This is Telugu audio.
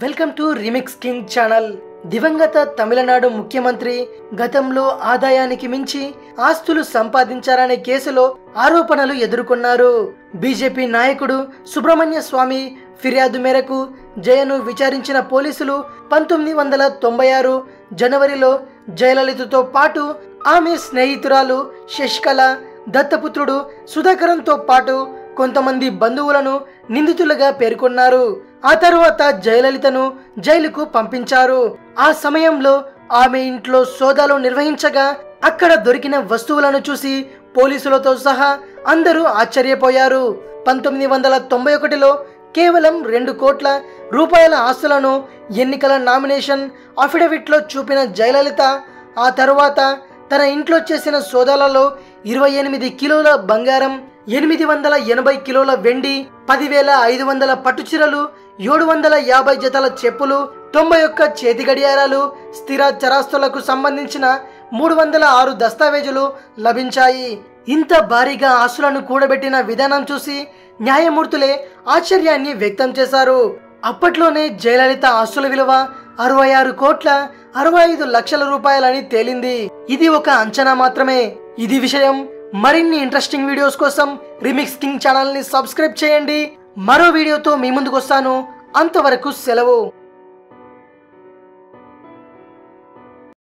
Welcome to remix king channel. దివంగత తమిళనాడు ముఖ్యమంత్రి గతంలో ఆదాయానికి మించి ఆస్తులు సంపాదించారనే కేసులో ఆరోపణలు ఎదుర్కొన్నారు. బీజేపీ నాయకుడు సుబ్రహ్మణ్య స్వామి ఫిర్యాదు మేరకు జయను విచారించిన పోలీసులు 1996 జనవరిలో జయలలితతో పాటు ఆమె స్నేహితురాలు శశికళ, దత్తపుత్రుడు సుధాకరంతో పాటు కొంతమంది బంధువులను నిందితులుగా పేర్కొన్నారు. ఆ తర్వాత జయలలితను జైలుకు పంపించారు. ఆ సమయంలో ఆమె ఇంట్లో సోదాలు నిర్వహించగా అక్కడ దొరికిన వస్తువులను చూసి పోలీసులతో సహా అందరూ ఆశ్చర్యపోయారు. 1991లో కేవలం 2 కోట్ల రూపాయల ఆస్తులను ఎన్నికల నామినేషన్ అఫిడవిట్లో చూపిన జయలలిత ఆ తరువాత తన ఇంట్లో చేసిన సోదాలలో 28 కిలోల బంగారం, 880 కిలోల వెండి, 10,500 పట్టుచీరలు, 750 జతల చెప్పులు, 91 చేతి గడియారాలు, స్థిర చరాస్తులకు సంబంధించిన 306 దస్తావేజులు లభించాయి. ఇంత భారీగా ఆస్తులను కూడబెట్టిన విధానం చూసి న్యాయమూర్తులే ఆశ్చర్యాన్ని వ్యక్తం చేశారు. అప్పట్లోనే జయలలిత ఆస్తుల విలువ 66 కోట్ల 65 లక్షల రూపాయలని తేలింది. ఇది ఒక అంచనా మాత్రమే. ఇది విషయం. మరిన్ని ఇంట్రెస్టింగ్ వీడియోస్ కోసం రీమిక్స్ కింగ్ ఛానల్ ని సబ్స్క్రైబ్ చేయండి. మరో వీడియోతో మీ ముందుకు వస్తాను. అంతవరకు సెలవు.